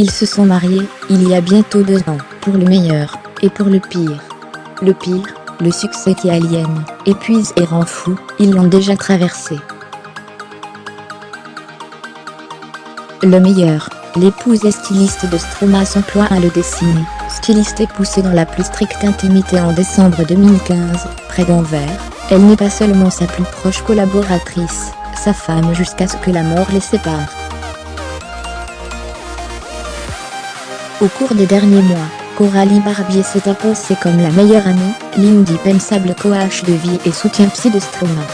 Ils se sont mariés, il y a bientôt 2 ans, pour le meilleur, et pour le pire. Le pire, le succès qui aliène, épuise et rend fou, ils l'ont déjà traversé. Le meilleur, l'épouse et styliste de Stromae s'emploie à le dessiner. Styliste et poussée dans la plus stricte intimité en décembre 2015, près d'Anvers, elle n'est pas seulement sa plus proche collaboratrice, sa femme jusqu'à ce que la mort les sépare. Au cours des derniers mois, Coralie Barbier s'est imposée comme la meilleure amie, l'indispensable coach de vie et soutien psy de Stromae.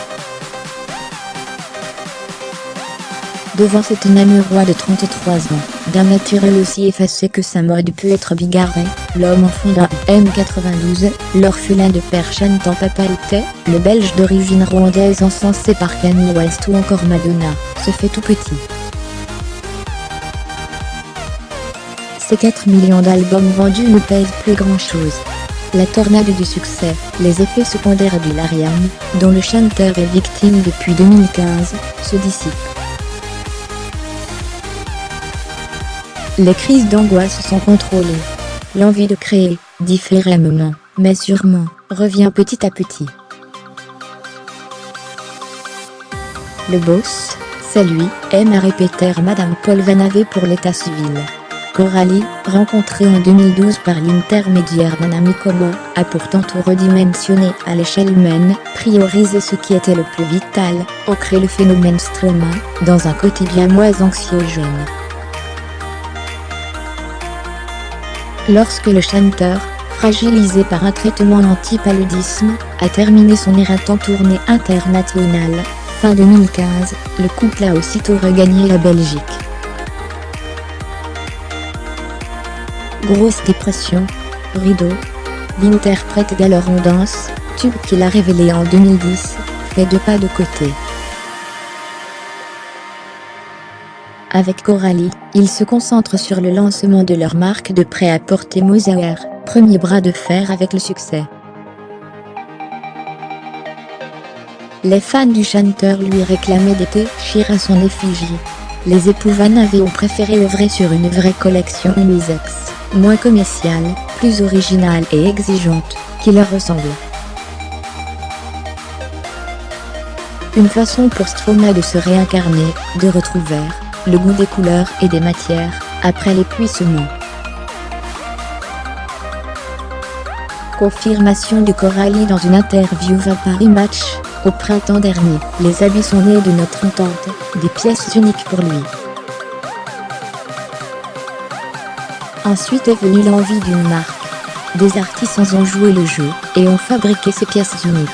Devant cet Namurois de 33 ans, d'un naturel aussi effacé que sa mode peut être bigarrée, l'homme enfant d'un M92, l'orphelin de père chantant Papa était, le Belge d'origine rwandaise encensé par Kanye West ou encore Madonna, se fait tout petit. Ces 4 millions d'albums vendus ne pèsent plus grand-chose. La tornade du succès, les effets secondaires du Lariam, dont le chanteur est victime depuis 2015, se dissipent. Les crises d'angoisse sont contrôlées. L'envie de créer, différemment, mais sûrement, revient petit à petit. Le boss, c'est lui, aime à répéter Madame Paul Vanavé pour l'état civil. Coralie, rencontrée en 2012 par l'intermédiaire d'un ami commun, a pourtant tout redimensionné à l'échelle humaine, priorisé ce qui était le plus vital, ancré le phénomène Stromae, dans un quotidien moins anxiogène. Lorsque le chanteur, fragilisé par un traitement anti-paludisme, a terminé son éreintant tournée internationale, fin 2015, le couple a aussitôt regagné la Belgique. Grosse dépression, rideau. L'interprète d'Alors on danse, tube qu'il a révélé en 2010, fait 2 pas de côté. Avec Coralie, ils se concentrent sur le lancement de leur marque de prêt-à-porter Moser, premier bras de fer avec le succès. Les fans du chanteur lui réclamaient des t-shirts à son effigie. Les époux Vanavé ont préféré œuvrer sur une vraie collection unisexe, moins commerciale, plus originale et exigeante, qui leur ressemble. Une façon pour Stromae de se réincarner, de retrouver le goût des couleurs et des matières, après l'épuisement. Confirmation de Coralie dans une interview à Paris Match, au printemps dernier. Les habits sont nés de notre entente, des pièces uniques pour lui. Ensuite est venue l'envie d'une marque. Des artisans ont joué le jeu, et ont fabriqué ces pièces uniques.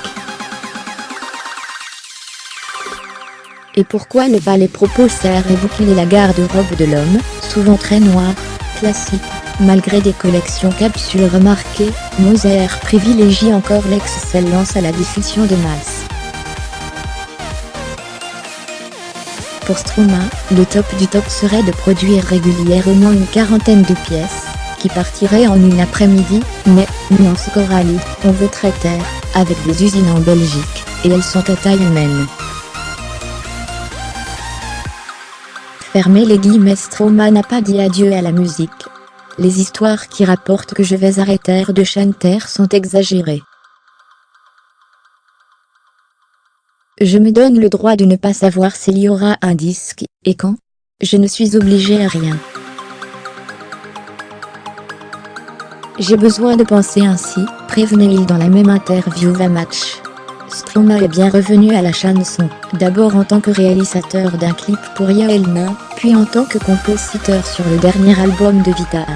Et pourquoi ne pas les proposer et boucler la garde-robe de l'homme, souvent très noir, classique, malgré des collections capsules remarquées, Moser privilégie encore l'excellence à la diffusion de masse. Pour Stromae, le top du top serait de produire régulièrement une 40aine de pièces, qui partiraient en une après-midi, mais, nuance Coralie, on veut traiter, avec des usines en Belgique, et elles sont à taille humaine. Fermez les guillemets. Stromae n'a pas dit adieu à la musique. Les histoires qui rapportent que je vais arrêter de chanter sont exagérées. Je me donne le droit de ne pas savoir s'il y aura un disque, et quand. Je ne suis obligé à rien. J'ai besoin de penser ainsi, prévenait-il dans la même interview à Match. Stromae est bien revenu à la chanson, d'abord en tant que réalisateur d'un clip pour Yael Nain, puis en tant que compositeur sur le dernier album de Vita.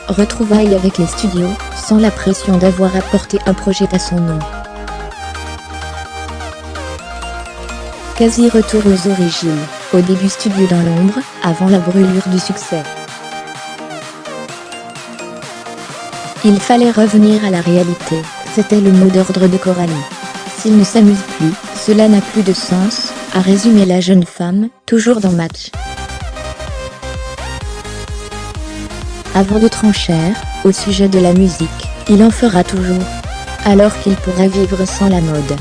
Retrouvailles avec les studios, sans la pression d'avoir apporté un projet à son nom. Quasi retour aux origines, au début studio dans l'ombre, avant la brûlure du succès. Il fallait revenir à la réalité, c'était le mot d'ordre de Coralie. S'il ne s'amuse plus, cela n'a plus de sens, a résumé la jeune femme, toujours dans Match. Avant de trancher, au sujet de la musique, il en fera toujours, alors qu'il pourrait vivre sans la mode.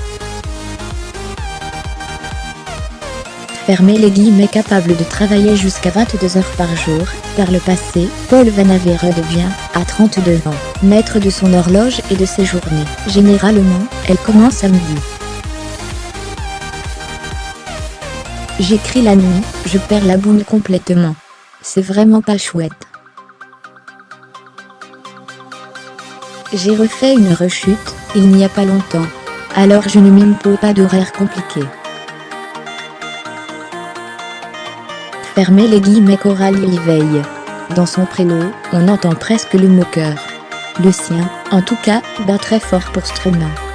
Fermez les guillemets. Capable de travailler jusqu'à 22 heures par jour. Par le passé, Paul Vanavé redevient, à 32 ans, maître de son horloge et de ses journées. Généralement, elles commencent à midi. J'écris la nuit, je perds la boule complètement. C'est vraiment pas chouette. J'ai refait une rechute, il n'y a pas longtemps. Alors je ne m'impose pas d'horaire compliqué. Fermez les guillemets. Coralie y veille. Dans son prénom, on entend presque le moqueur. Le sien, en tout cas, bat très fort pour Stromae.